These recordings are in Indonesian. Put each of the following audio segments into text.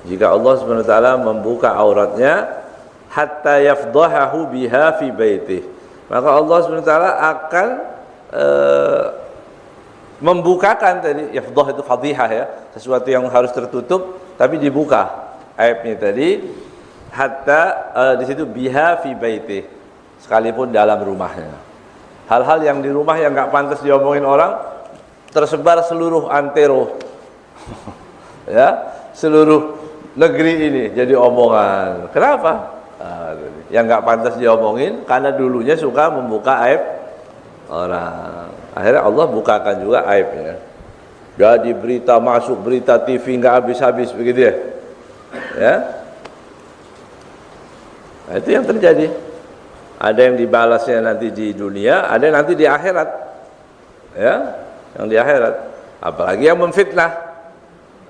Jika Allah Subhanahu wa taala membuka auratnya hatta yafdahahu biha fi baitih, maka Allah Subhanahu wa taala akan membukakan tadi, yafdah itu fadhihah ya, sesuatu yang harus tertutup tapi dibuka aibnya tadi, hatta di situ biha fi baitih, sekalipun dalam rumahnya. Hal-hal yang di rumah yang enggak pantas diomongin orang tersebar seluruh antero ya, seluruh negeri ini jadi omongan. Kenapa? Yang nggak pantas diomongin karena dulunya suka membuka aib orang. Akhirnya Allah bukakan juga aibnya. Jadi berita masuk, berita TV nggak habis-habis begitu ya. Ya. Nah, itu yang terjadi. Ada yang dibalasnya nanti di dunia, ada yang nanti di akhirat. Ya, yang di akhirat. Apalagi yang memfitnah.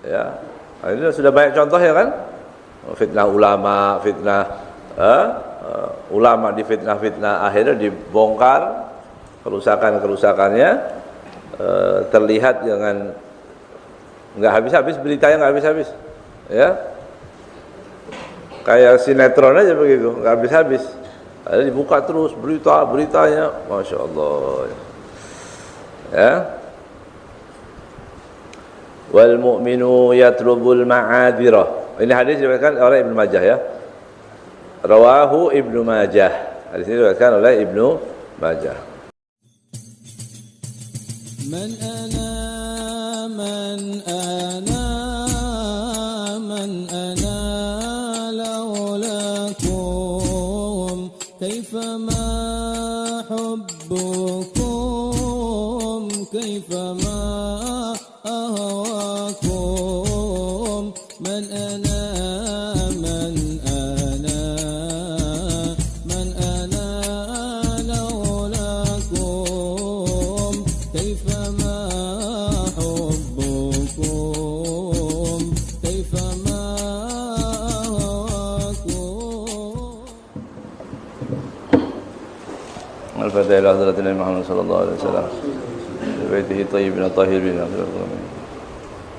Ya. Nah, ini sudah banyak contoh ya kan? Fitnah ulama, fitnah ulama difitnah-fitnah, akhirnya dibongkar kerusakan-kerusakannya, terlihat dengan nggak habis-habis, beritanya nggak habis-habis, ya kayak sinetron aja begitu, nggak habis-habis, ada dibuka terus beritanya, masya Allah, ya. Wal mu'minu yatlubul ma'adhirah. Ini hadis diriwayatkan oleh Ibnu Majah ya. Rawahu Ibnu Majah. Hadis ini diriwayatkan oleh Ibnu Majah. Man ana laulakum kaifama hubbukum kaifama أهواكم من أنا لولاكم كيفما حبكم كيفما أهواكم. الفاتحة إلى حضرة النبي محمد صلى الله عليه وسلم بيته الطيبين الطاهرين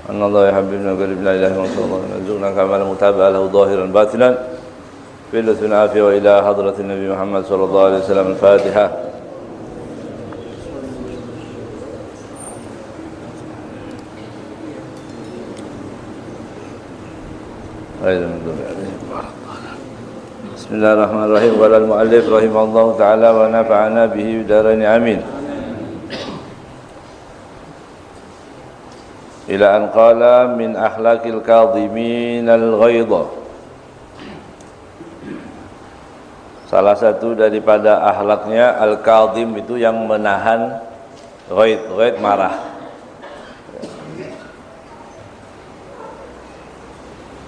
أن الله يحببنا وقرب لا إله إلا الله صلى الله عليه وسلم يرزقنا كمال متابعة له ظاهرا باطنا في اللطف والعافية وإلى حضرة النبي محمد صلى الله عليه وسلم. الفاتحة. بسم الله الرحمن الرحيم. قال المؤلف رحمه الله تعالى ونفعنا به بدارين آمين. Ila an qala min akhlaqil kadhimin al-ghaidha. Salah satu daripada akhlaknya al-kadhim itu yang menahan ghaid, ghaid marah.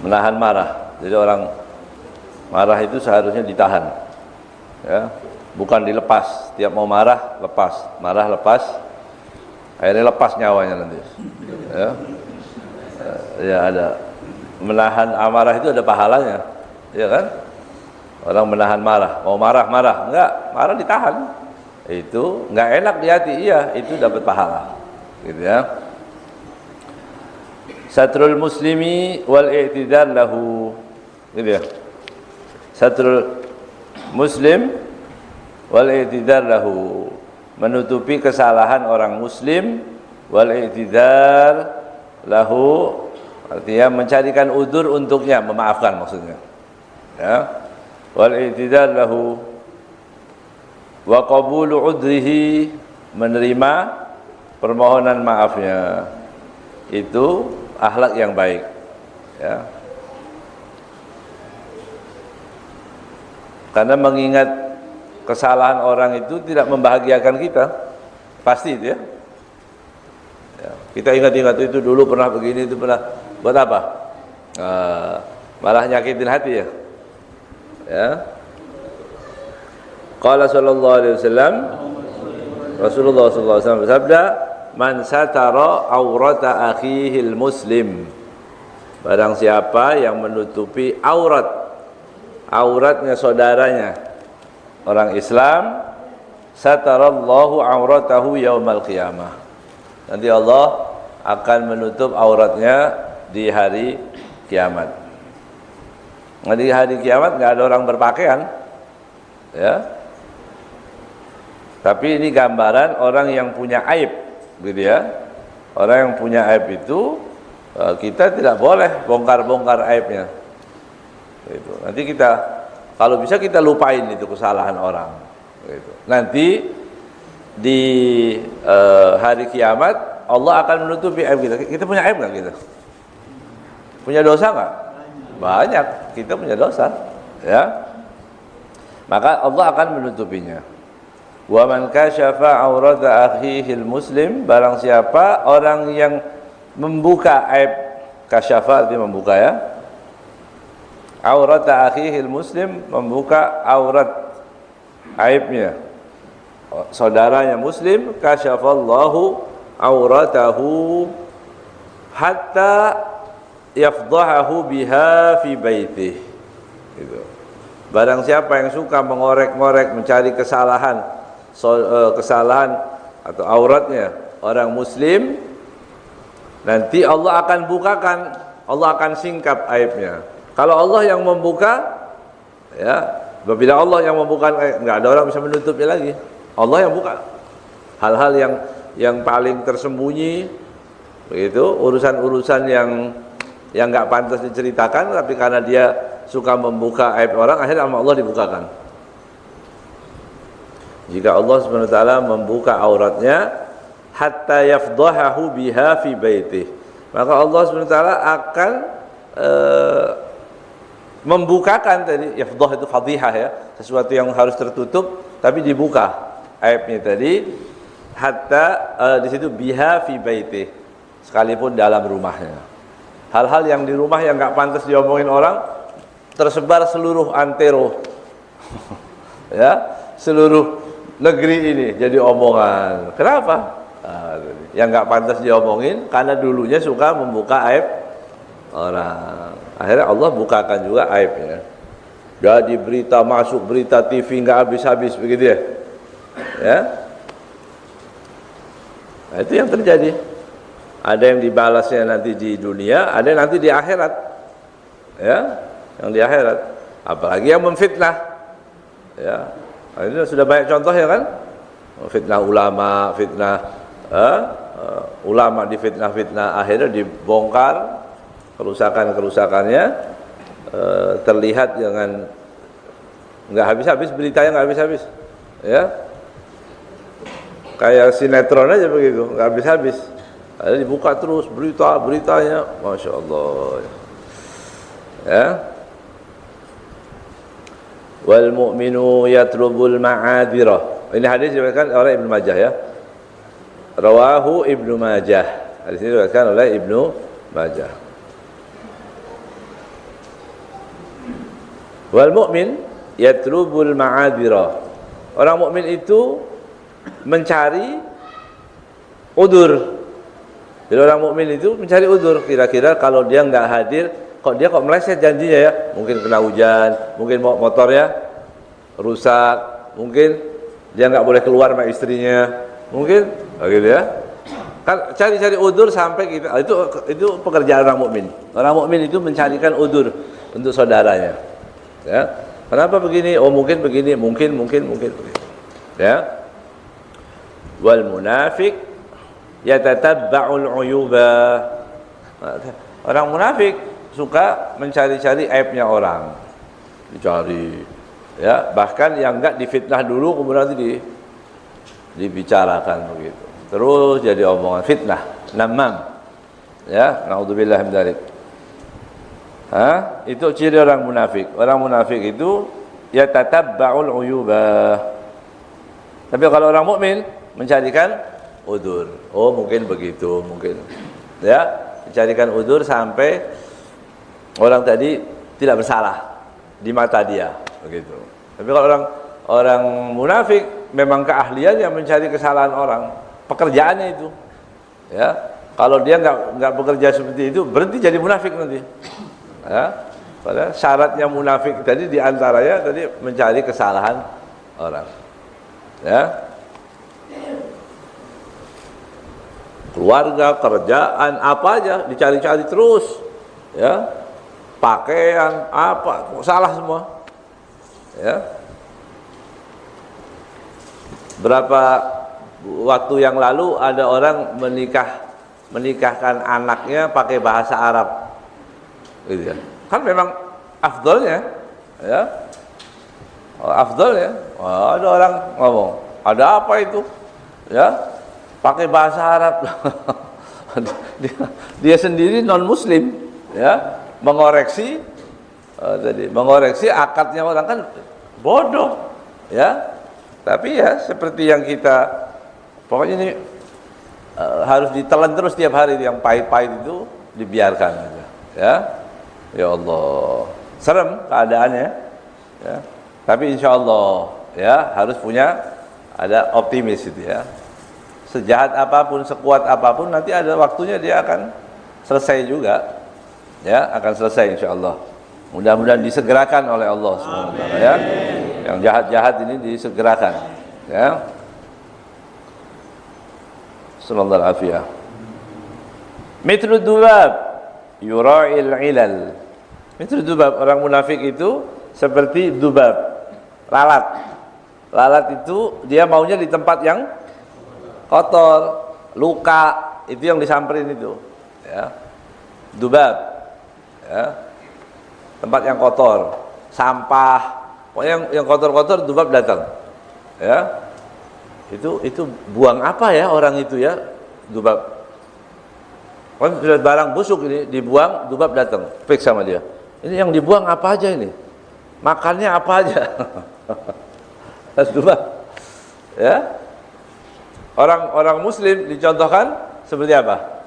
Menahan marah. Jadi orang marah itu seharusnya ditahan. Ya, bukan dilepas. Tiap mau marah, lepas. Marah lepas. Akhirnya lepas nyawanya nanti. Ya ada menahan amarah itu ada pahalanya, ya kan? Orang menahan marah, mau marah, enggak, marah ditahan, itu enggak enak di hati, iya, itu dapat pahala, gitu ya. Satrul muslimi wal i'tidal lahu, gitu ya. Satrul muslim wal i'tidal lahu, menutupi kesalahan orang muslim, wal i'tidar lahu artinya mencarikan udzur untuknya, memaafkan maksudnya. Ya. Wal i'tidar lahu wa qabulu udrihi, menerima permohonan maafnya. Itu akhlak yang baik. Ya. Karena mengingat kesalahan orang itu tidak membahagiakan kita. Pasti itu ya. Ya, kita ingat-ingat itu dulu pernah begini, itu pernah, buat apa? Malah nyakitin hati ya. Ya. Qala sallallahu alaihi wasallam, Rasulullah sallallahu alaihi wasallam bersabda, "Man satara aurata akhihil muslim." Barang siapa yang menutupi auratnya saudaranya orang Islam, satarallahu auratahu yaumal qiyamah. Nanti Allah akan menutup auratnya di hari kiamat. Di hari kiamat nggak ada orang berpakaian, ya. Tapi ini gambaran orang yang punya aib, gitu ya. Orang yang punya aib itu kita tidak boleh bongkar-bongkar aibnya. Gitu. Nanti kita, kalau bisa kita lupain itu kesalahan orang. Gitu. Nanti di hari kiamat Allah akan menutupi aib kita. Kita punya aib nggak kita? Punya dosa nggak? Banyak. Kita punya dosa, ya. Maka Allah akan menutupinya. Wa man kasyafa aurata akhihi muslim, barang siapa orang yang membuka aib, kasyafa artinya membuka, ya. Aurata akhihi muslim, membuka aurat aibnya saudaranya muslim, kasyafallahu auratahu hatta yafdahahu biha fi baitih. Gitu. Barang siapa yang suka mengorek-ngorek, mencari kesalahan atau auratnya orang muslim, nanti Allah akan bukakan, Allah akan singkap aibnya. Kalau Allah yang membuka, ya, apabila Allah yang membuka, nggak ada orang bisa menutupnya lagi. Allah yang buka hal-hal yang paling tersembunyi, begitu, urusan-urusan yang nggak pantas diceritakan, tapi karena dia suka membuka aib orang, akhirnya sama Allah dibukakan. Jika Allah SWT membuka auratnya, hatta yafdahahu biha fi baitih, maka Allah SWT akan membukakan, tadi yafdah itu fadhihah, ya, sesuatu yang harus tertutup tapi dibuka aibnya tadi, hatta di situ biha fi baitih, sekalipun dalam rumahnya. Hal-hal yang di rumah yang nggak pantas diomongin orang tersebar seluruh antero, ya, seluruh negeri ini jadi omongan. Kenapa? Yang nggak pantas diomongin karena dulunya suka membuka aib orang. Akhirnya Allah bukakan juga aibnya. Jadi berita masuk, berita TV nggak habis-habis, begitu ya? Ya. Nah, itu yang terjadi. Ada yang dibalasnya nanti di dunia, ada yang nanti di akhirat. Ya, yang di akhirat. Apalagi yang memfitnah. Ya. Nah, ini sudah banyak contoh, ya kan? Fitnah ulama, fitnah ulama difitnah-fitnah, akhirnya dibongkar kerusakan-kerusakannya, terlihat dengan nggak habis-habis, beritanya nggak habis-habis, ya, kayak sinetron aja begitu, nggak habis-habis, ada dibuka terus beritanya, masya Allah, ya. Wal mu'minu yatlubul ma'adhirah, ini hadis diriwayatkan oleh Ibnu Majah, ya, rawahu Ibnu Majah, hadis ini diriwayatkan oleh Ibnu Majah. Wal mu'min yatlubul ma'adhirah, orang mukmin itu mencari udur. Jadi orang mukmin itu mencari udur, kira-kira kalau dia nggak hadir, kok meleset janjinya, ya, mungkin kena hujan, mungkin motornya rusak, mungkin dia nggak boleh keluar sama istrinya, mungkin begitu, ya. Kan cari-cari udur sampai kita, itu pekerjaan orang mukmin. Orang mukmin itu mencarikan udur untuk saudaranya. Ya, kenapa begini? Oh, mungkin begini, mungkin begini. Ya. Wal munafik yatatabba'ul uyuba. Orang munafik suka mencari-cari aibnya orang. Dicari. Ya, bahkan yang enggak difitnah dulu kemudian nanti dibicarakan begitu. Terus jadi omongan fitnah, namam. Ya, naudzubillah min dzalik. Itu ciri orang munafik. Orang munafik itu yatatabba'ul uyuba. Tapi kalau orang mukmin mencarikan udzur. Oh, mungkin begitu, mungkin. Ya, mencarikan udzur sampai orang tadi tidak bersalah di mata dia, begitu. Tapi kalau orang munafik memang keahliannya mencari kesalahan orang, pekerjaannya itu. Ya, kalau dia nggak bekerja seperti itu, berhenti jadi munafik nanti. Ya, pada syaratnya munafik tadi diantaranya tadi mencari kesalahan orang, ya, keluarga, kerjaan, apa aja dicari-cari terus, ya, pakaian, apa, kok salah semua. Ya. Berapa waktu yang lalu ada orang menikahkan anaknya pakai bahasa Arab. Gitu ya. Kan memang afdolnya, ya. Afdolnya. Ada orang ngomong, ada apa itu? Ya, pakai bahasa Arab. dia sendiri non Muslim, ya, mengoreksi akadnya orang kan bodoh, ya. Tapi ya seperti yang kita, pokoknya ini harus ditelan terus tiap hari, yang pahit-pahit itu dibiarkan, ya. Ya Allah, serem keadaannya, ya. Tapi insya Allah, ya, harus ada optimis itu, ya. Sejahat apapun, sekuat apapun, nanti ada waktunya dia akan selesai juga, ya, akan selesai insya Allah. Mudah-mudahan disegerakan oleh Allah SWT, ya. Yang jahat-jahat ini disegerakan, ya. Sallallahu alaihi wasallam. Mithlu dubab yura'il ilal. Mithlu dubab, orang munafik itu seperti dubab, lalat. Lalat itu dia maunya di tempat yang kotor, luka, itu yang disamperin itu, ya. Dubab, ya. Tempat yang kotor, sampah, pokoknya yang kotor-kotor dubab datang, ya. Itu buang apa ya orang itu, ya, dubab. Kan sudah barang busuk ini dibuang, dubab datang, fix sama dia. Ini yang dibuang apa aja ini? Makannya apa aja? Dubab, ya. Orang Muslim dicontohkan seperti apa?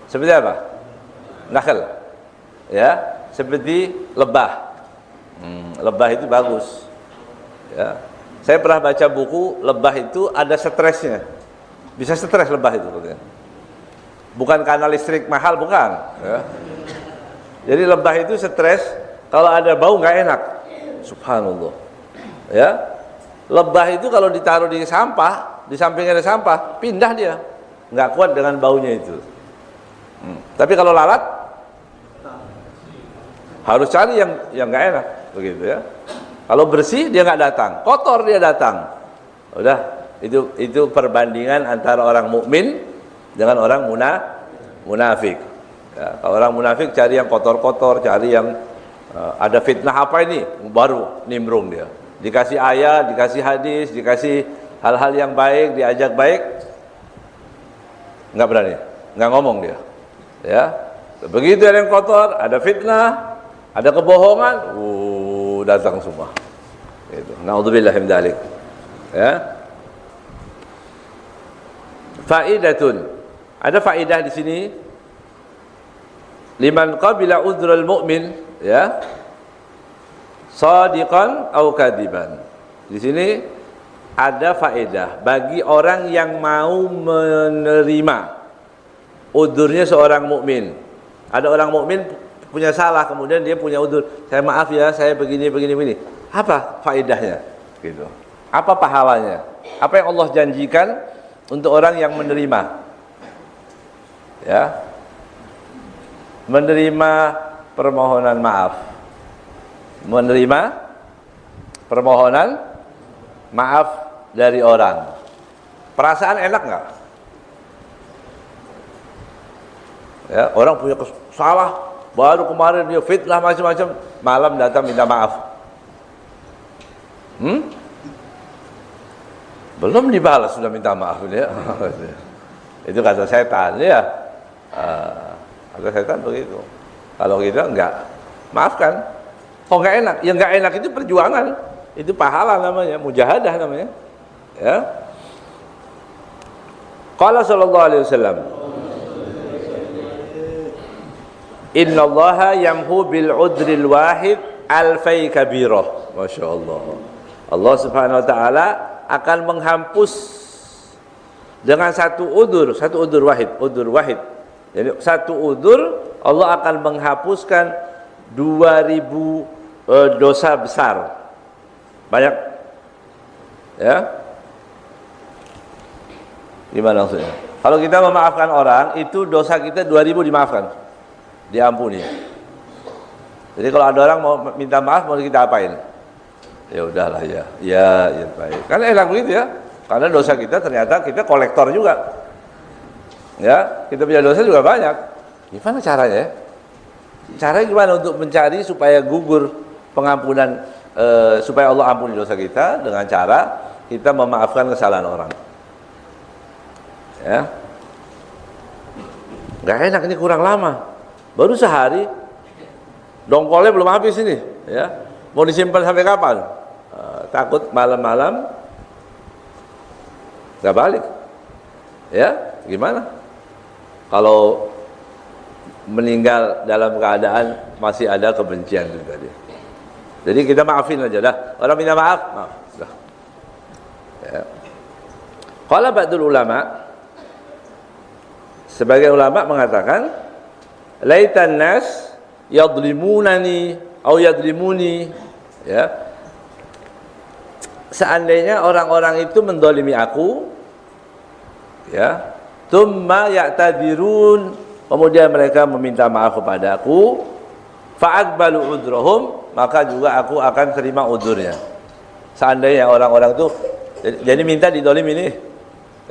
Seperti apa? Nakhl, ya, seperti lebah. Lebah itu bagus, ya. Saya pernah baca buku, lebah itu ada stresnya, bisa stres lebah itu, bukan karena listrik mahal, bukan, ya. Jadi lebah itu stres kalau ada bau nggak enak, subhanallah, ya. Lebah itu kalau ditaruh di sampah, di sampingnya ada sampah, pindah dia, nggak kuat dengan baunya itu. Tapi kalau lalat harus cari yang nggak enak, begitu, ya. Kalau bersih dia nggak datang, kotor dia datang. Udah, itu perbandingan antara orang mukmin dengan orang munafik. Ya, kalau orang munafik cari yang kotor-kotor, cari yang ada fitnah apa ini, baru nimbrung dia. Dikasih ayat, dikasih hadis, dikasih hal-hal yang baik, diajak baik, nggak berani, nggak ngomong dia, ya. Begitu ada yang kotor, ada fitnah, ada kebohongan, datang semua. Itu. Naudzubillah min dzalik. Ya. Faidatun. Ada faidah di sini. Liman qabila udhrul mu'min, ya. Shadiqan au kadiban. Di sini ada faedah bagi orang yang mau menerima udurnya seorang mukmin. Ada orang mukmin punya salah, kemudian dia punya udur, saya maaf ya, saya begini. Apa faedahnya? Gitu. Apa pahalanya? Apa yang Allah janjikan untuk orang yang menerima? Ya. Menerima permohonan maaf. Menerima permohonan maaf dari orang. Perasaan enak nggak? Ya, orang punya salah, baru kemarin dia fitnah macam-macam, malam datang minta maaf. Belum dibalas sudah minta maaf, ya. Itu kata setan, ya. Kata setan begitu. Kalau kita enggak, maafkan. Kok enggak enak? Yang enggak enak itu perjuangan. Itu pahala namanya, mujahadah namanya. Ya. Qala sallallahu alaihi wasallam, innallaha yamhu bil udril wahid alfai kabirah. Masya Allah. Allah subhanahu wa ta'ala akan menghapus dengan satu udur wahid. Jadi satu udur Allah akan menghapuskan 2000 dosa besar. Banyak, ya. Gimana maksudnya? Kalau kita memaafkan orang, itu dosa kita 2000 dimaafkan, diampuni. Jadi kalau ada orang mau minta maaf, mau kita apain? Ya udahlah ya. Ya baik. Kan enak begitu ya. Karena dosa kita ternyata kita kolektor juga. Ya, kita punya dosa juga banyak. Gimana caranya? Caranya gimana untuk mencari supaya gugur pengampunan, supaya Allah ampuni dosa kita dengan cara kita memaafkan kesalahan orang. Ya. Gak enak, ini kurang lama. Baru sehari, dongkolnya belum habis ini. Ya. Mau disimpan sampai kapan? Takut malam-malam gak balik. Ya, gimana? Kalau meninggal dalam keadaan masih ada kebencian itu tadi. Jadi kita maafin aja dah. Orang minta maaf, maaf. Dah. Ya. Qala ba'dul ulama, sebagai ulama mengatakan, laitan nas yadlimunani atau yadlimuni, ya. Seandainya orang-orang itu mendolimi aku, ya, thumma ya'tadirun, kemudian mereka meminta maaf kepada aku, fa'aqbalu udrohum, maka juga aku akan terima udurnya. Seandainya orang-orang itu jadi minta didolimi ini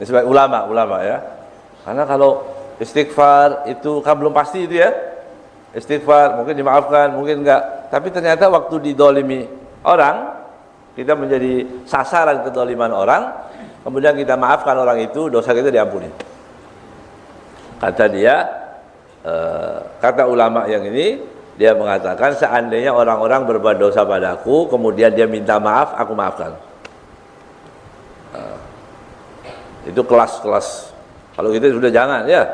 sebagai ulama ya. Karena kalau istighfar itu kan belum pasti itu ya. Istighfar mungkin dimaafkan, mungkin enggak. Tapi ternyata waktu didolimi orang, kita menjadi sasaran kedoliman orang, kemudian kita maafkan orang itu, dosa kita diampuni. Kata dia, kata ulama yang ini, dia mengatakan seandainya orang-orang berbuat dosa padaku, kemudian dia minta maaf, aku maafkan. Itu kelas-kelas. Kalau gitu sudah jangan ya.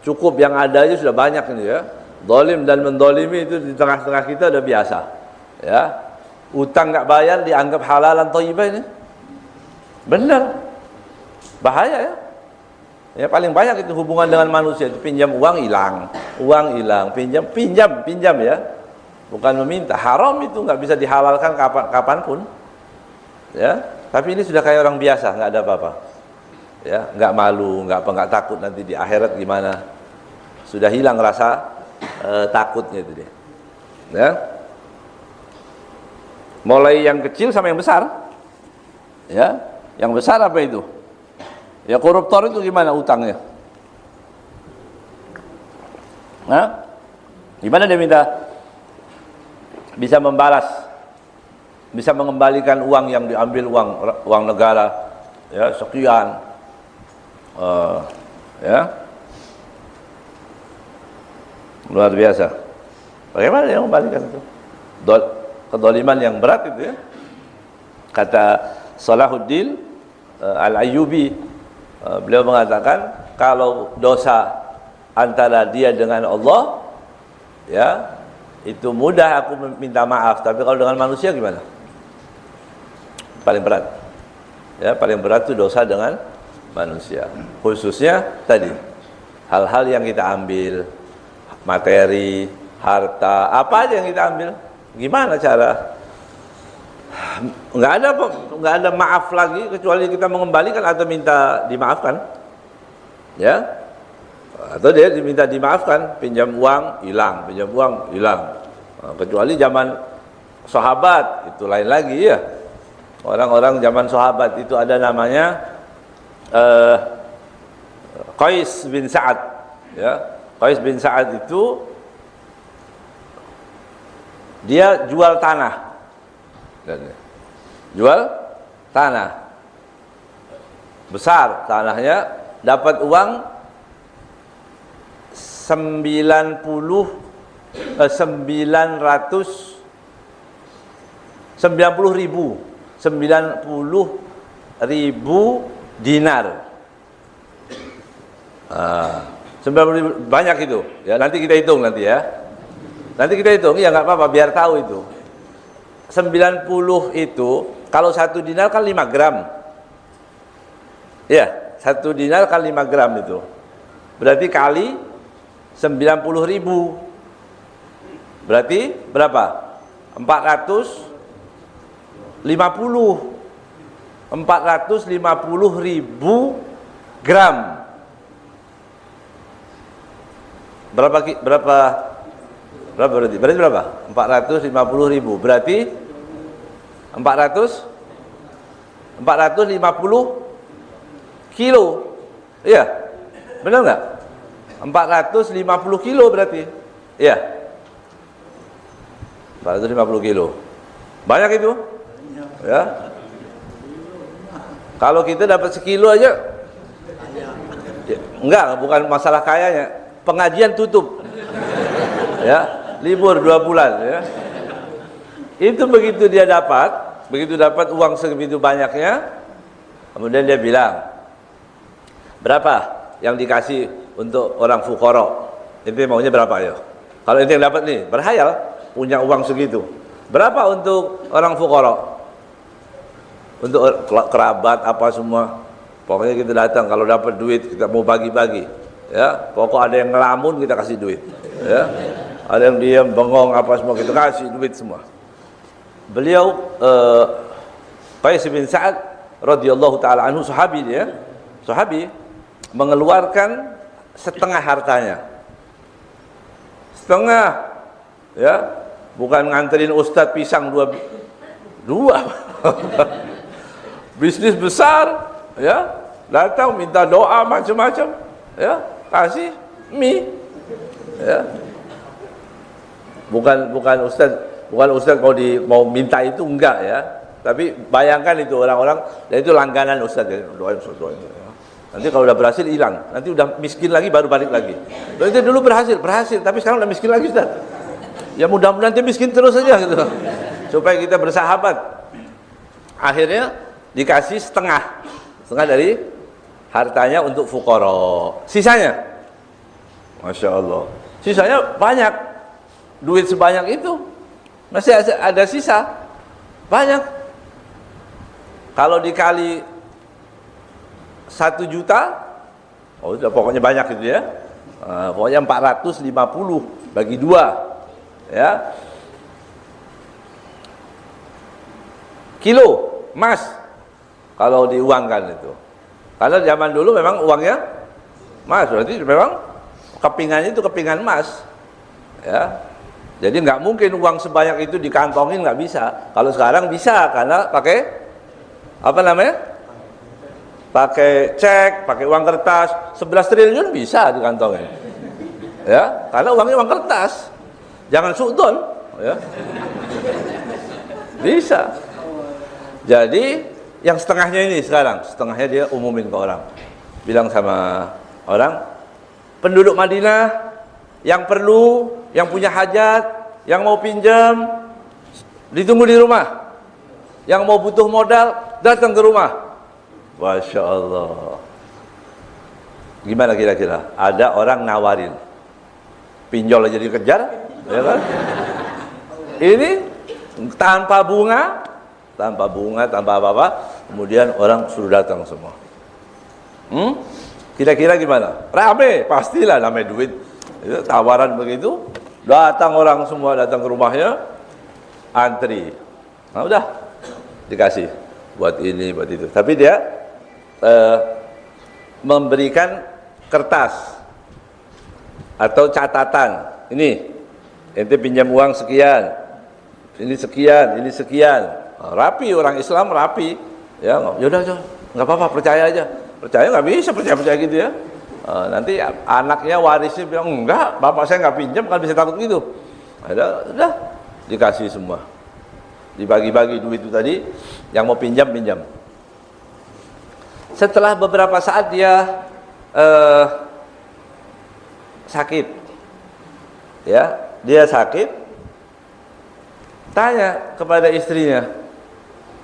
Cukup yang ada aja sudah banyak ini ya. Dolim dan mendolimi itu di tengah-tengah kita udah biasa. Ya. Utang nggak bayar dianggap halalan thayyibah ini. Benar. Bahaya ya. Ya paling banyak itu hubungan dengan manusia itu pinjam uang hilang, pinjam ya, bukan meminta. Haram itu nggak bisa dihalalkan kapanpun, ya. Tapi ini sudah kayak orang biasa, nggak ada apa-apa, ya, nggak malu, nggak takut nanti di akhirat gimana, sudah hilang rasa takutnya itu dia, ya. Mulai yang kecil sama yang besar, ya, yang besar apa itu? Ya koruptor itu gimana utangnya? Nah, gimana dia minta bisa membalas, bisa mengembalikan uang yang diambil, uang negara, ya sekian, ya luar biasa. Bagaimana dia mengembalikan itu? Kedoliman yang berat itu ya. Kata Salahuddin Al-Ayyubi, beliau mengatakan kalau dosa antara dia dengan Allah, ya itu mudah aku minta maaf, tapi kalau dengan manusia gimana? Paling berat, ya paling berat itu dosa dengan manusia. Khususnya tadi hal-hal yang kita ambil, materi, harta, apa aja yang kita ambil, gimana cara? Nggak ada maaf lagi kecuali kita mengembalikan atau minta dimaafkan, ya, atau dia diminta dimaafkan, pinjam uang hilang, kecuali zaman sahabat itu lain lagi ya. Orang-orang zaman sahabat itu ada namanya Qais bin Sa'ad, ya. Qais bin Sa'ad itu dia jual tanah. Jual tanah besar, tanahnya dapat uang 90.000 dinar. 90.000 banyak itu. Ya nanti kita hitung nanti ya. Nanti kita hitung ya nggak apa-apa biar tahu itu. 90 itu kalau 1 dinar kan 5 gram. Ya, 1 dinar kan 5 gram itu. Berarti kali 90.000. Berarti berapa? 450 ribu gram. Berapa Berapa berarti? Berarti berapa? 450.000. Berarti 450 kilo. Iya. Benar enggak? 450 kilo berarti. Iya. 450 kilo. Banyak itu? Ya. Kalau kita dapat sekilo aja, ya, enggak, bukan masalah kayanya. Pengajian tutup, ya, libur 2 bulan, ya. Itu begitu dapat uang segitu banyaknya, kemudian dia bilang, berapa yang dikasih untuk orang fukara? Inti maunya berapa ya? Kalau inti yang dapat nih, berhayal, punya uang segitu. Berapa untuk orang fukara? Untuk kerabat apa semua, pokoknya kita datang, kalau dapat duit kita mau bagi-bagi, ya. Pokok ada yang ngelamun kita kasih duit, ya. Ada yang diam bengong apa semua kita kasih duit semua. Beliau Qais bin Sa'ad radhiyallahu taala anhu, sahabi dia, sahabi, mengeluarkan setengah hartanya, setengah, ya, bukan nganterin ustadz pisang dua. Bisnis besar, ya, datang minta doa macam-macam, ya, kasih mie, ya. Bukan ustaz mau minta itu, enggak, ya. Tapi bayangkan itu orang-orang, dan itu langganan ustaz, ya. Doain, ya. Nanti kalau udah berhasil hilang, nanti udah miskin lagi baru balik lagi. Dan itu dulu berhasil, tapi sekarang udah miskin lagi, ustaz. Ya mudah-mudahan dia miskin terus saja gitu. Supaya kita bersahabat. Akhirnya dikasih setengah dari hartanya untuk fuqara. Sisanya, Masya Allah, sisanya banyak. Duit sebanyak itu masih ada sisa banyak. Kalau dikali 1 juta, oh udah pokoknya banyak gitu, ya. Pokoknya 450 bagi 2, ya. Kilo emas kalau diuangkan itu. Karena zaman dulu memang uangnya emas, berarti memang kepingannya itu kepingan emas, ya. Jadi nggak mungkin uang sebanyak itu dikantongin, nggak bisa. Kalau sekarang bisa, karena pakai apa namanya? Pakai cek, pakai uang kertas, 11 triliun bisa dikantongin, ya. Karena uangnya uang kertas, jangan suudon, ya. Bisa. Jadi yang setengahnya ini sekarang, setengahnya dia umumin ke orang. Bilang sama orang, penduduk Madinah yang perlu, yang punya hajat, yang mau pinjam, ditunggu di rumah. Yang mau butuh modal, datang ke rumah. Masya Allah. Gimana kira-kira? Ada orang nawarin, pinjol aja dikejar, ya kan? Ini tanpa bunga, tanpa apa-apa, kemudian orang suruh datang semua. Kira-kira gimana? Rame, pastilah, namanya duit. Itu tawaran begitu, datang orang semua, datang ke rumahnya, antri. Nah udah, dikasih buat ini, buat itu. Tapi dia memberikan kertas atau catatan. Ini, ente pinjam uang sekian, ini sekian, ini sekian. Rapi, orang Islam rapi, ya. Yaudah, nggak apa-apa, percaya aja. Percaya nggak bisa percaya gitu, ya. Nanti anaknya warisnya bilang, enggak, bapak saya nggak pinjam, kan bisa takut gitu. Udah dikasih semua, dibagi-bagi duit itu tadi, yang mau pinjam. Setelah beberapa saat dia sakit, ya, dia sakit, tanya kepada istrinya,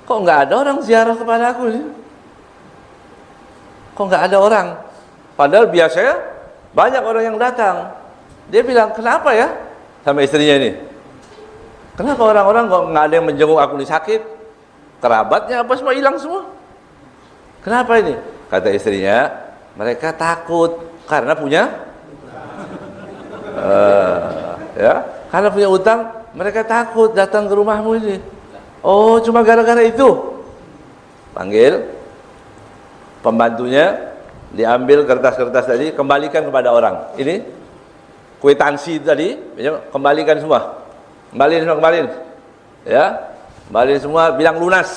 kok nggak ada orang ziarah kepada aku nih? Kok nggak ada orang? Padahal biasanya banyak orang yang datang. Dia bilang, kenapa ya? Sama istrinya ini, kenapa orang-orang kok nggak ada yang menjenguk aku nih, sakit? Kerabatnya apa semua hilang semua? Kenapa ini? Kata istrinya, mereka takut karena punya ya, karena punya utang, mereka takut datang ke rumahmu ini. Oh, cuma gara-gara itu. Panggil pembantunya, diambil kertas-kertas tadi, kembalikan kepada orang. Ini kwitansi tadi, ya, kembalikan semua. Kembaliin. Ya. Kembaliin semua, bilang lunas.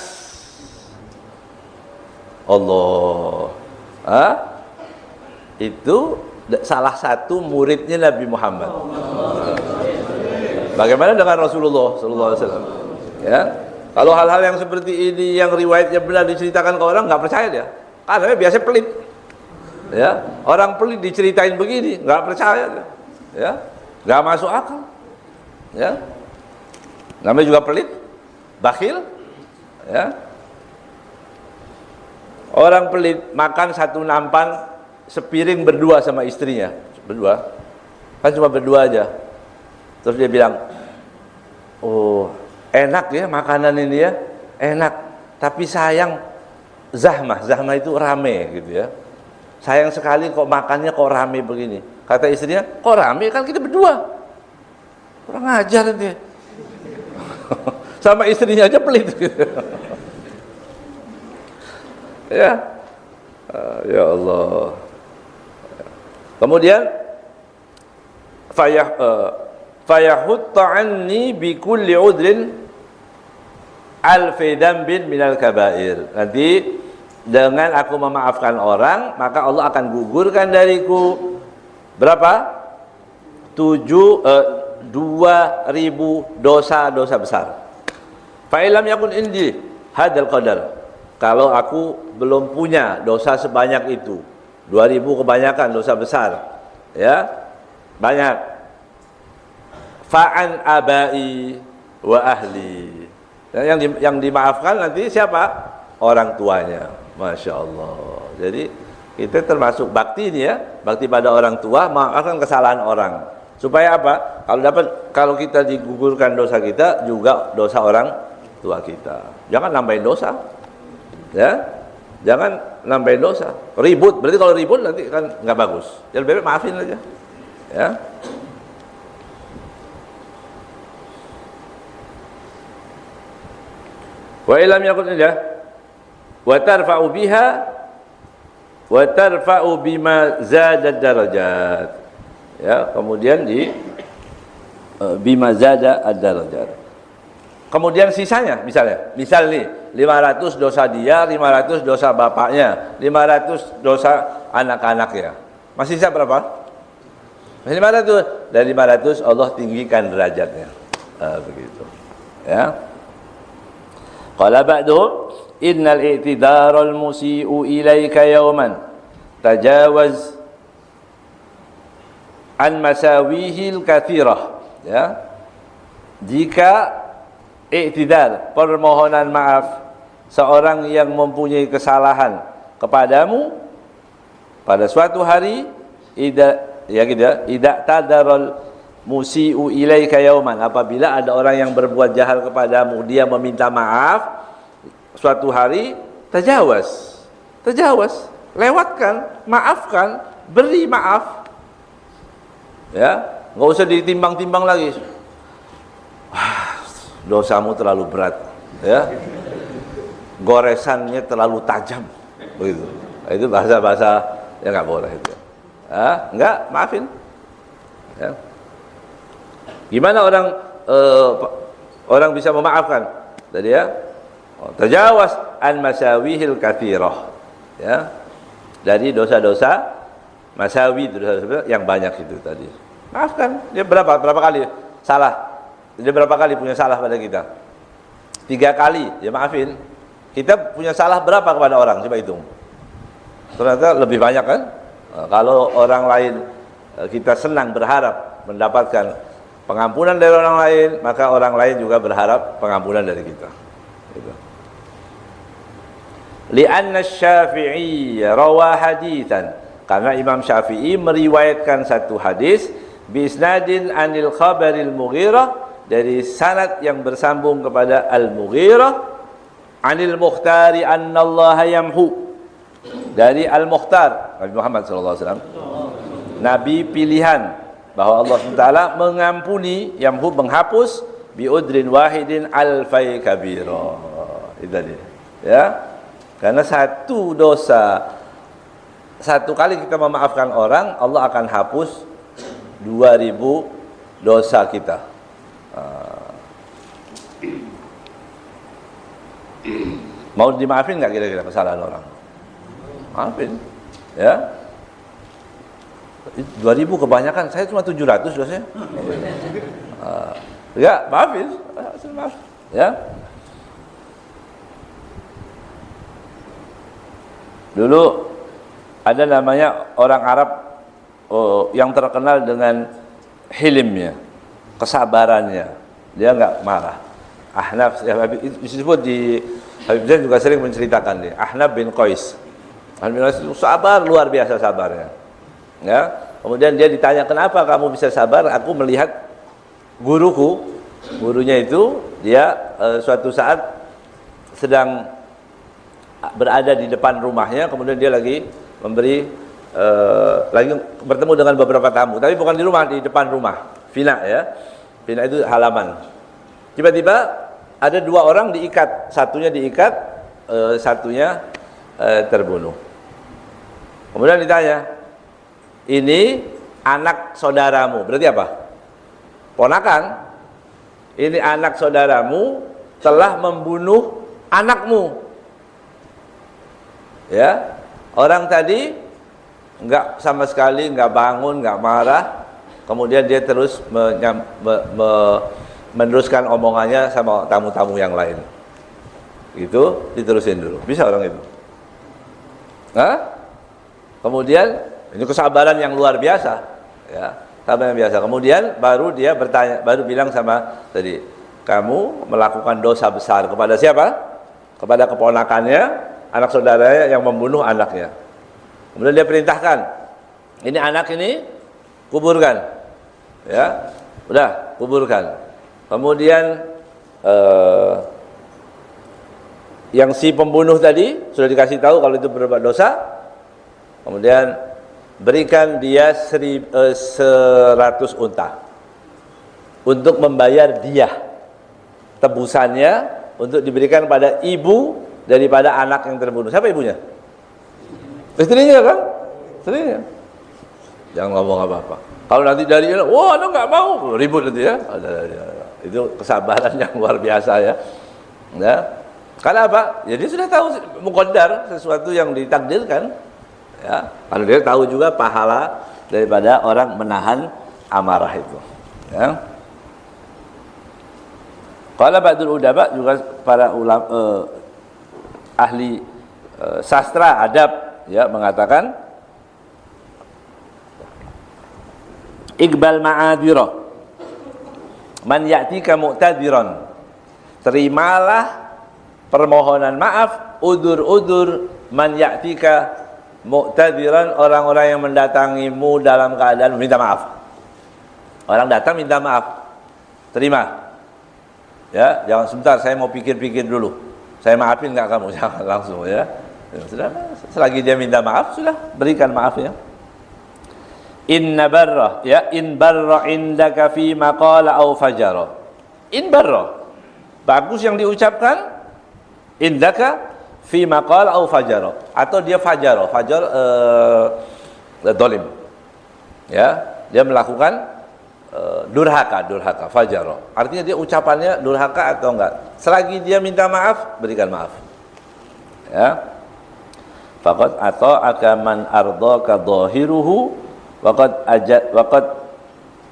Allah. Itu salah satu muridnya Nabi Muhammad. Bagaimana dengan Rasulullah sallallahu alaihi wasallam? Ya. Kalau hal-hal yang seperti ini yang riwayatnya benar diceritakan ke orang, nggak percaya dia. Karena biasa pelit. Ya, orang pelit diceritain begini, nggak percaya dia. Ya. Nggak masuk akal. Ya. Namanya juga pelit, bakhil. Ya. Orang pelit makan satu nampan sepiring berdua sama istrinya, berdua. Kan cuma berdua aja. Terus dia bilang, "Oh, enak ya makanan ini ya, enak. Tapi sayang zahmah itu rame gitu ya. Sayang sekali kok makannya kok rame begini." Kata istrinya, "Kok rame? Kan kita berdua." Kurang ajar dia. Sama istrinya aja pelit gitu. Ya. Ya Allah. Kemudian fayahutta anni bi kulli udrin alfi dambin minal kabair. Nanti dengan aku memaafkan orang, maka Allah akan gugurkan dariku berapa? 2000 dosa-dosa besar. Fa ilam yakun indi hadzal qadar. Kalau aku belum punya dosa sebanyak itu, 2000 kebanyakan dosa besar, ya banyak. Fa'an abai wa ahli. Dan yang dimaafkan nanti siapa? Orang tuanya. Masya Allah. Jadi kita termasuk bakti ini ya, bakti pada orang tua, maafkan kesalahan orang. Supaya apa? Kalau kita digugurkan dosa kita, juga dosa orang tua kita. Jangan nambahin dosa. Ya, jangan nambahin dosa. Ribut, berarti kalau ribut nanti kan nggak bagus. Jadi lebih baik maafin aja. Ya. Wa ilam yakun ya. Wa tarfa'u biha wa tarfa'u bima zada darajat. Ya, kemudian bima zada ad-darajat. Kemudian sisanya misal nih 500 dosa dia, 500 dosa bapaknya, 500 dosa anak-anaknya. Masih sisa berapa? Masih 500. Dari 500 Allah tinggikan derajatnya. Begitu. Ya. Qala ba'du innal i'tidaral musii'u ilaika yawman tajawaz an masawihil kathirah. Ya. Jika i'tidal, permohonan maaf seorang yang mempunyai kesalahan kepadamu pada suatu hari, idza tadarul musii'u ilaika yauman, apabila ada orang yang berbuat jahat kepadamu, dia meminta maaf suatu hari, tajawaz, lewatkan, maafkan, beri maaf. Ya, enggak usah ditimbang-timbang lagi. Dosamu terlalu berat, ya, goresannya terlalu tajam, begitu. Itu bahasa-bahasa yang nggak boleh itu. Enggak, maafin. Ya. Gimana orang bisa memaafkan? Tadi ya, tajawaz an masawihil kathirah, ya, dari dosa-dosa masawi, dosa-dosa yang banyak itu tadi. Maafkan. Dia berapa kali salah? Dia berapa kali punya salah pada kita? 3 kali, ya maafin. Kita punya salah berapa kepada orang? Coba hitung. Ternyata lebih banyak kan? Kalau orang lain kita senang berharap mendapatkan pengampunan dari orang lain, maka orang lain juga berharap pengampunan dari kita. Gitu. Li'anna Syafi'i rawa haditsan, karena Imam Syafi'i meriwayatkan satu hadis bisnadin anil khabaril Mughirah, dari sanad yang bersambung kepada Al-Mughirah, anil Mukhtari annallaha yamhu, dari Al-Mukhtar Nabi Muhammad SAW, Nabi pilihan, bahwa Allah SWT mengampuni, yamhu menghapus, biudrin wahidin alfai kabira. Itu tadi, ya. Karena satu dosa, satu kali kita memaafkan orang, Allah akan hapus 2000 dosa kita. Mau dimaafin nggak kira-kira kesalahan orang? Maafin, ya. 2000 kebanyakan, saya cuma 700 dosanya. Ya, maafin, maaf, ya. Dulu ada namanya orang Arab yang terkenal dengan hilimnya, kesabarannya. Dia nggak marah. Ahnaf, ya, disebut di Habib Zain juga sering menceritakan dia. Ahnaf bin Qais. Ahnaf bin Qais itu sabar, luar biasa sabarnya. Ya. Kemudian dia ditanya, kenapa kamu bisa sabar? Aku melihat gurunya itu dia suatu saat sedang berada di depan rumahnya, kemudian dia lagi memberi lagi bertemu dengan beberapa tamu, tapi bukan di rumah, di depan rumah, fina ya, fina itu halaman. Tiba-tiba ada dua orang diikat, satunya diikat, satunya terbunuh. Kemudian ditanya, ini anak saudaramu, berarti apa? Ponakan. Ini anak saudaramu telah membunuh anakmu. Ya, orang tadi enggak sama sekali, enggak bangun, enggak marah. Kemudian dia terus meneruskan omongannya sama tamu-tamu yang lain. Itu diterusin dulu. Bisa orang itu. Hah? Kemudian ini kesabaran yang luar biasa, ya, sabaran yang biasa. Kemudian baru dia bertanya, baru bilang sama tadi, kamu melakukan dosa besar kepada siapa? Kepada keponakannya, anak saudaranya yang membunuh anaknya. Kemudian dia perintahkan, ini anak ini kuburkan, ya, udah kuburkan. Kemudian yang si pembunuh tadi sudah dikasih tahu kalau itu berbuat dosa. Kemudian berikan dia 100 unta untuk membayar dia tebusannya untuk diberikan pada ibu daripada anak yang terbunuh. Siapa ibunya? Istrinya kan? Istrinya. Jangan ngomong apa-apa. Kalau nanti dari wah, anu nggak mau, ribut nanti ya. Itu kesabaran yang luar biasa ya. Ya. Karena apa? Jadi sudah tahu muqaddar, sesuatu yang ditakdirkan. Ya. Kalau dia tahu juga pahala daripada orang menahan amarah itu. Ya. Qala ba'dul udaba, juga para ulama ahli sastra adab ya mengatakan Iqbal ma'adhira man ya'tika mu'tadiran, terimalah permohonan maaf, udur-udur man ya'tika mu'tadiran, orang-orang yang mendatangimu dalam keadaan minta maaf. Orang datang minta maaf, terima. Ya, jangan sebentar, saya mau pikir-pikir dulu. Saya maafin nggak kamu? Jangan langsung ya. Ya sudah, selagi dia minta maaf sudah berikan maafnya. Inna barra, ya, in barra indaka fi maqala aw fajara. In barra, bagus yang diucapkan, indaka fi maqala aw fajara, atau dia fajara, fajar dolim. Ya, dia melakukan durhaka, fajara. Artinya dia ucapannya durhaka atau enggak. Selagi dia minta maaf, berikan maaf. Ya. Faqad ata'aka man ardaka dhahiruhu waqad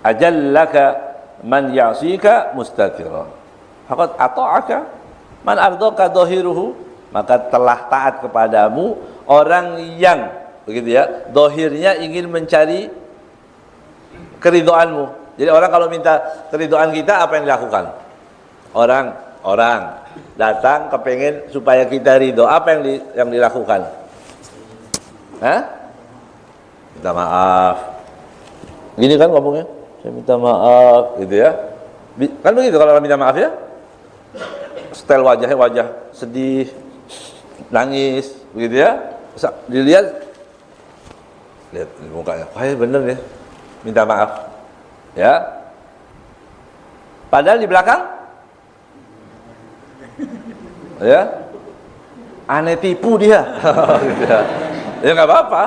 ajallaka man ya'sika mustatira. Faqad ata'aka man ardaka dhahiruhu, maka telah taat kepadamu orang yang begitu ya, dhahirnya ingin mencari keridhaanmu. Jadi orang kalau minta keridhaan kita, apa yang dilakukan? Orang datang kepengen supaya kita ridho, apa yang dilakukan? Hah? Minta maaf. Gini kan ngomongnya, saya minta maaf, gitu ya. Kan begitu kalau orang minta maaf ya. Style wajahnya wajah sedih, nangis, begitu ya. Dilihat, lihat mukanya, wah bener ya, minta maaf. Ya. Padahal di belakang ya aneh tipu dia. Ya nggak apa-apa,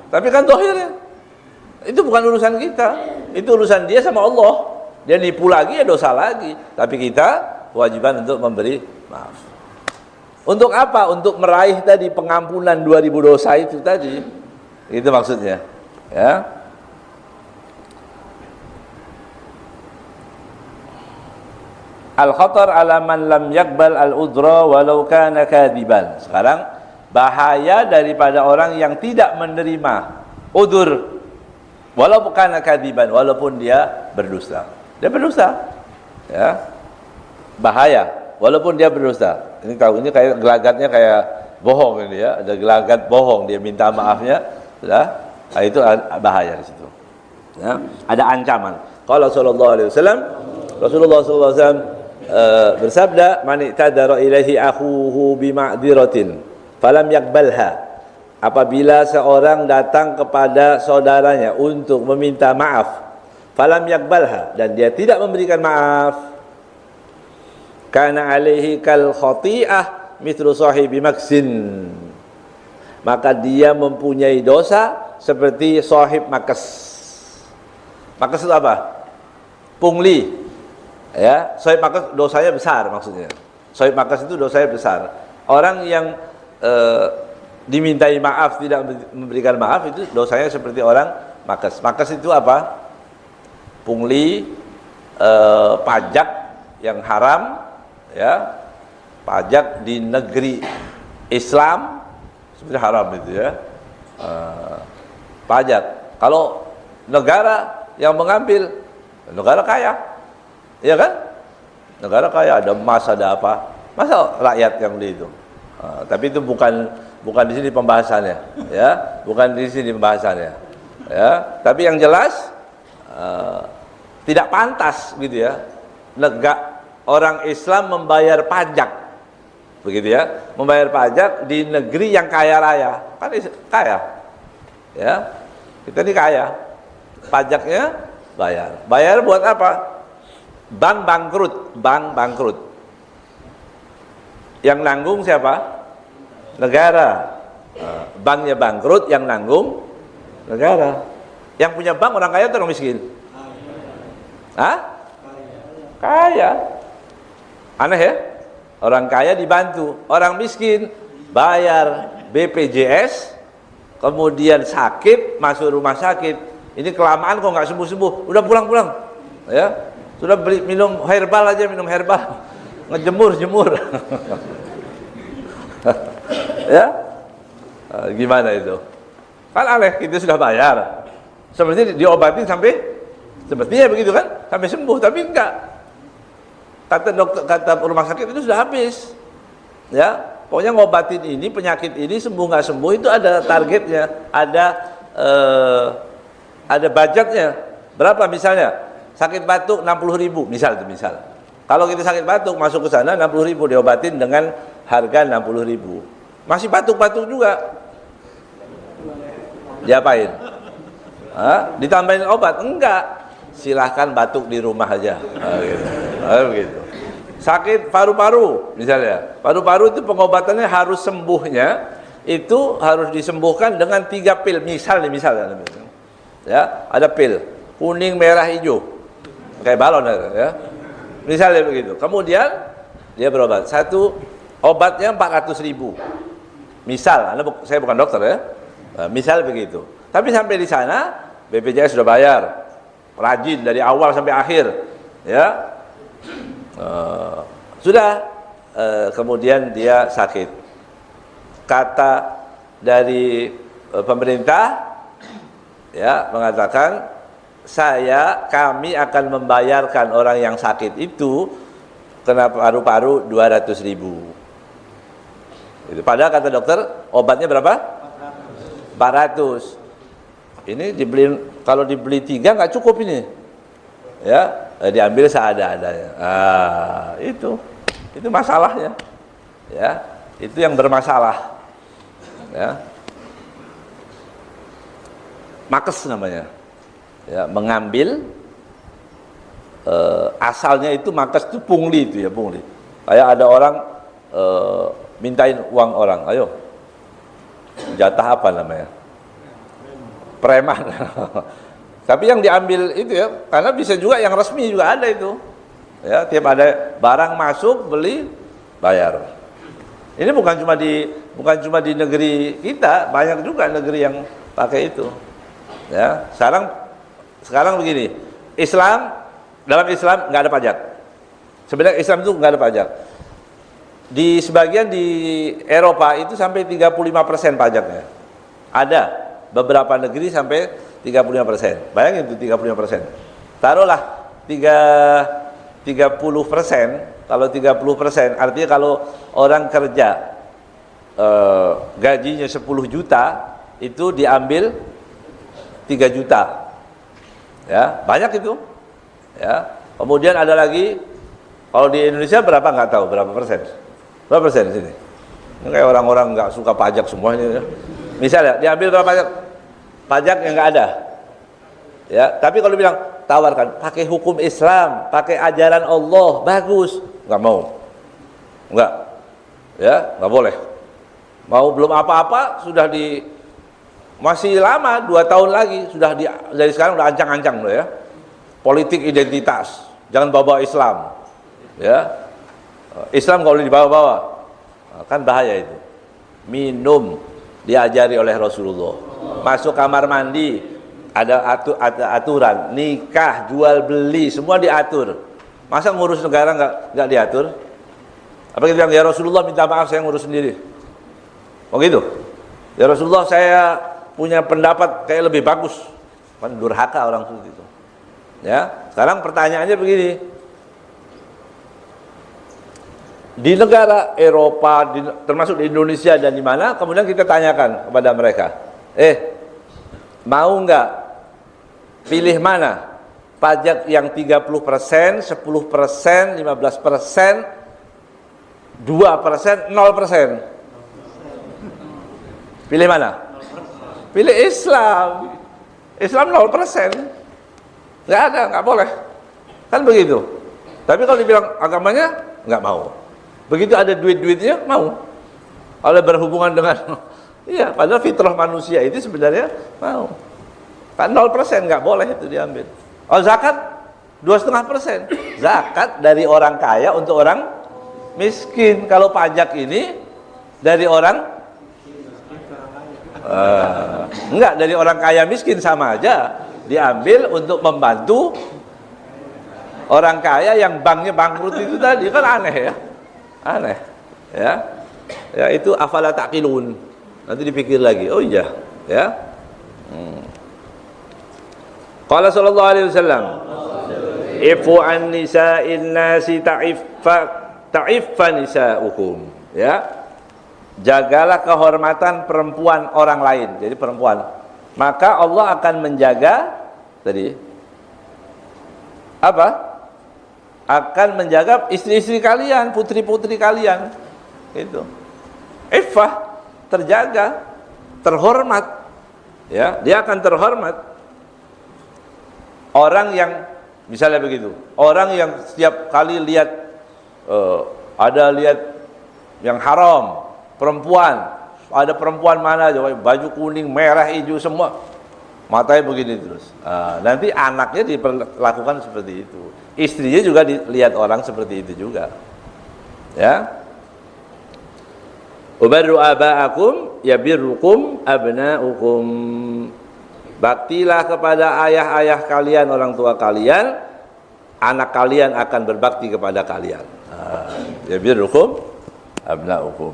tapi kan dohirnya itu bukan urusan kita. itu urusan dia sama Allah. Dia nipu lagi ya dosa lagi. Tapi kita kewajiban untuk memberi maaf. Untuk apa? Untuk meraih tadi pengampunan 2000 dosa itu tadi. Itu maksudnya. Ya. Al-khatar ala man lam yakbal al-udra walau kana kadiban. Sekarang bahaya daripada orang yang tidak menerima udur walau kana kadiban, walaupun dia berdusta. Dia berdusta. Ya. Bahaya walaupun dia berdusta. Ini tahu, ini kayak gelagatnya kayak bohong ini ya, ada gelagat bohong, dia minta maafnya, sudah. Nah, itu bahaya di situ. Ya. Ada ancaman. Qala sallallahu alaihi wasallam, Rasulullah sallallahu alaihi wasallam bersabda, man i'tadara ilaihi akhuhu bima'diratin falam yakbalha. Apabila seorang datang kepada saudaranya untuk meminta maaf, falam yakbalha, dan dia tidak memberikan maaf, kana alaihi kal khati'ah mithlu sahibi maksin, maka dia mempunyai dosa seperti sahib makes. Makes itu apa? Pungli. Ya, sahib makes dosanya besar maksudnya. Sahib makes itu dosanya besar. Orang yang dimintai maaf tidak memberikan maaf itu dosanya seperti orang makes. Makes itu apa? Pungli, pajak yang haram, ya, pajak di negeri Islam seperti haram itu ya. Pajak. Kalau negara yang mengambil, negara kaya, ya kan? Negara kaya, ada emas, ada apa? Masa rakyat yang beli itu? Tapi itu bukan di sini pembahasannya, ya, bukan di sini pembahasannya, ya. Tapi yang jelas tidak pantas, gitu ya. Orang Islam membayar pajak, begitu ya, membayar pajak di negeri yang kaya raya, kan kaya, ya. Kita ini kaya, pajaknya bayar buat apa? Bank bangkrut. Yang nanggung siapa? Negara. Banknya bangkrut, yang nanggung negara. Yang punya bank orang kaya atau orang miskin? Hah? Kaya. Aneh ya? Orang kaya dibantu, orang miskin bayar BPJS, kemudian sakit, masuk rumah sakit. Ini kelamaan kok nggak sembuh-sembuh, udah pulang-pulang, ya. Sudah beli minum herbal aja, minum herbal, ngejemur. Ya, gimana itu? Kan aneh, kita sudah bayar, seperti diobatin sampai, sepertinya begitu kan, sampai sembuh, tapi enggak. Kata dokter, kata rumah sakit itu sudah habis, ya. Pokoknya ngobatin ini, penyakit ini sembuh nggak sembuh itu ada targetnya, ada budgetnya. Berapa misalnya? Sakit batuk 60.000 misal. Kalau kita sakit batuk masuk ke sana 60.000 diobatin dengan harga 60.000. Masih batuk-batuk juga. Diapain? Ditambahin obat? Enggak. Silahkan batuk di rumah aja. Begitu. Sakit paru-paru misalnya, paru-paru itu pengobatannya harus sembuhnya itu harus disembuhkan dengan 3 pil misalnya, ya, ada pil kuning, merah, hijau kayak balon ya, misalnya begitu. Kemudian dia berobat, satu obatnya 400.000 misal, saya bukan dokter ya, misal begitu. Tapi sampai di sana BPJS sudah bayar, rajin dari awal sampai akhir, ya. Kemudian dia sakit. Kata dari pemerintah ya mengatakan kami akan membayarkan orang yang sakit itu kena paru-paru 200.000. Itu padahal kata dokter obatnya berapa? 400. Ini kalau dibeli 3 nggak cukup ini. Ya, diambil seada-adanya. Itu masalahnya. Ya, itu yang bermasalah. Ya. Makes namanya. Ya, mengambil asalnya itu makes itu pungli itu ya, pungli. Kayak ada orang mintain uang orang, ayo. Jatah apa namanya? Preman. Tapi yang diambil itu ya, karena bisa juga yang resmi juga ada itu. Ya, tiap ada barang masuk, beli, bayar. Ini bukan cuma di negeri kita, banyak juga negeri yang pakai itu. Ya, sekarang begini, dalam Islam nggak ada pajak. Sebenarnya Islam itu nggak ada pajak. Di sebagian di Eropa itu sampai 35% pajaknya. Ada beberapa negeri sampai 35%. Bayangin itu 35%. Taruhlah 30%. Kalau 30%, artinya kalau orang kerja gajinya 10 juta, itu diambil 3 juta. Ya, banyak itu. Ya. Kemudian ada lagi, kalau di Indonesia berapa nggak tahu, berapa persen? Berapa persen di sini? Ini kayak orang-orang nggak suka pajak semuanya. Ya. Misalnya diambil berapa pajak? Pajak yang nggak ada. Ya, tapi kalau bilang tawarkan pakai hukum Islam, pakai ajaran Allah, bagus. Nggak mau. Nggak. Ya, nggak boleh. Mau belum apa-apa sudah masih lama 2 tahun lagi sudah dari sekarang udah ancang-ancang loh ya. Politik identitas, jangan bawa Islam. Ya. Islam kalau dibawa-bawa kan bahaya itu. Minum diajari oleh Rasulullah. Masuk kamar mandi ada aturan, nikah, jual beli semua diatur. Masa ngurus negara nggak diatur? Apa kita bilang ya Rasulullah minta maaf saya ngurus sendiri. Oh gitu. Ya Rasulullah saya punya pendapat kayak lebih bagus. Kan durhaka orang seperti itu. Ya, sekarang pertanyaannya begini. Di negara Eropa, termasuk di Indonesia dan di mana, kemudian kita tanyakan kepada mereka, mau nggak pilih mana? Pajak yang 30%, 10%, 15%, 2%, 0%. Pilih mana? Pilih Islam. Islam 0%. Nggak ada, nggak boleh. Kan begitu. Tapi kalau dibilang agamanya, nggak mau. Begitu ada duit-duitnya, mau. Kalau berhubungan dengan, iya, padahal fitrah manusia itu sebenarnya mau. Kan 0% nggak boleh itu diambil. Oh zakat 2,5%. Zakat dari orang kaya untuk orang miskin. Kalau pajak ini dari orang enggak, dari orang kaya miskin sama aja. Diambil untuk membantu orang kaya yang banknya bangkrut itu tadi, kan aneh ya. Aneh, ya. Ya itu afala taqilun. Nanti dipikir lagi. Oh iya, ya. Qala sallallahu alaihi wasallam, "Ifu an nisa'in nasi ta'iffa nisa'ukum." Ya. Jagalah kehormatan perempuan orang lain. Jadi perempuan. Maka Allah akan menjaga tadi apa? Akan menjaga istri-istri kalian, putri-putri kalian. Itu. Iffah, terjaga, terhormat. Ya, dia akan terhormat. Orang yang misalnya begitu, orang yang setiap kali lihat lihat yang haram, perempuan, ada perempuan mana aja baju kuning, merah, hijau semua. Matanya begini terus. Nanti anaknya diperlakukan seperti itu. Istrinya juga dilihat orang seperti itu juga. Ya. Ubarru aba'akum yabirrukum abna'ukum. Baktilah kepada ayah-ayah kalian, orang tua kalian, anak kalian akan berbakti kepada kalian. Yabirrukum abna'ukum.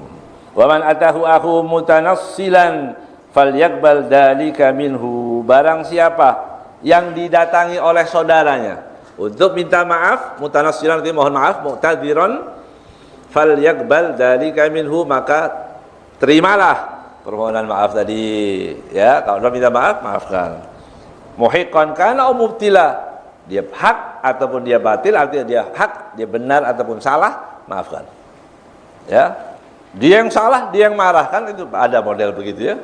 Wa man atahu akhu mutanassilan falyaqbal dzalika minhu. Barang siapa yang didatangi oleh saudaranya untuk minta maaf, mutanassilan artinya mohon maaf, mu'tadziran, falyaqbal dzalika minhu, maka terimalah permohonan maaf tadi. Ya, kalau dia minta maaf, maafkan. Muhiqqan kana mubtila, dia hak ataupun dia batil, artinya dia hak, dia benar ataupun salah, maafkan. Ya. Dia yang salah, dia yang marah, kan itu ada model begitu ya.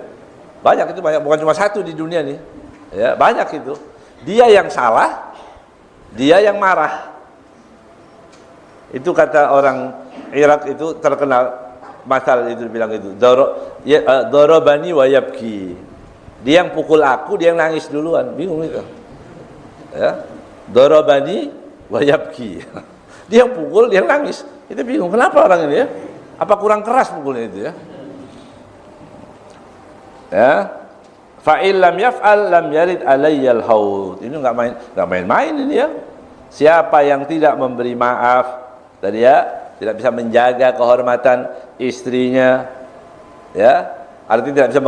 Banyak itu, banyak, bukan cuma satu di dunia nih. Ya, banyak itu. Dia yang salah, dia yang marah. Itu kata orang Irak itu terkenal, masal itu bilang itu. Darabani wa yabki. Dia yang pukul aku, dia yang nangis duluan. Bingung itu. Ya. Darabani wa yabki. Dia yang pukul, dia yang nangis. Kita bingung, kenapa orang ini ya? Apa kurang keras pukulnya itu ya? Ya. Fa'il lam yaf'al lam yarid alayyal haud. Ini enggak main-main ini ya. Siapa yang tidak memberi maaf tadi ya, tidak bisa menjaga kehormatan istrinya, ya, artinya tidak bisa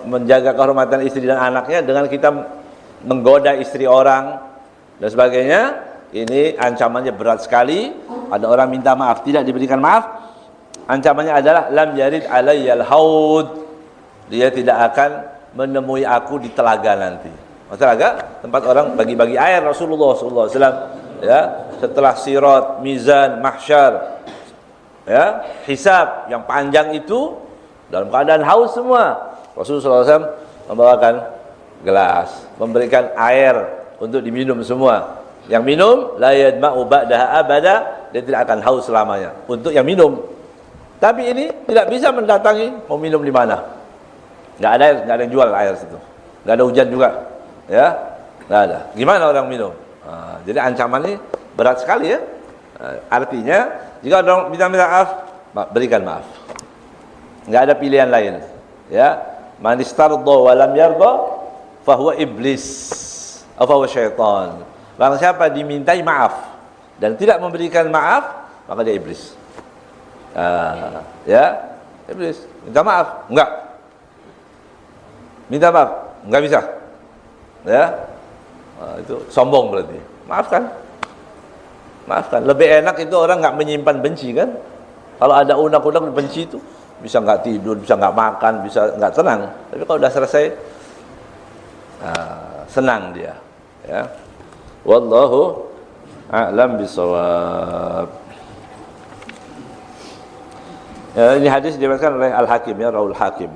menjaga kehormatan istri dan anaknya dengan kita menggoda istri orang dan sebagainya, ini ancamannya berat sekali. Ada orang minta maaf, tidak diberikan maaf, ancamannya adalah lam yarid alayyal haud. Dia tidak akan menemui aku di telaga nanti. Telaga tempat orang bagi-bagi air Rasulullah SAW, ya, setelah sirat, mizan, mahsyar, ya, hisab yang panjang itu dalam keadaan haus semua. Rasulullah SAW membawakan gelas, memberikan air untuk diminum semua. Yang minum la yadma'u ba'daha abada, dia tidak akan haus selamanya. Untuk yang minum. Tapi ini tidak bisa mendatangi mau minum di mana. Enggak ada yang jual air situ. Enggak ada hujan juga. Ya, nggak ada. Gimana orang minum? Jadi ancaman ini berat sekali ya. Artinya jika orang minta maaf, berikan maaf. Nggak ada pilihan lain. Ya, man istarda wa lam yarda fahuwa iblis, atau fahuwa syaitan. Barang siapa dimintai maaf dan tidak memberikan maaf, maka dia iblis. Ya, iblis. Minta maaf, enggak. Minta maaf, enggak bisa. Ya, itu sombong berarti. Maafkan, lebih enak itu orang nggak menyimpan benci kan. Kalau ada unek-unek benci itu bisa nggak tidur, bisa nggak makan, bisa nggak tenang. Tapi kalau udah selesai senang dia, ya. Wallahu a'lam bishawab. Ya, ini hadis diriwayatkan oleh Al-Hakim, ya, Rawul Hakim.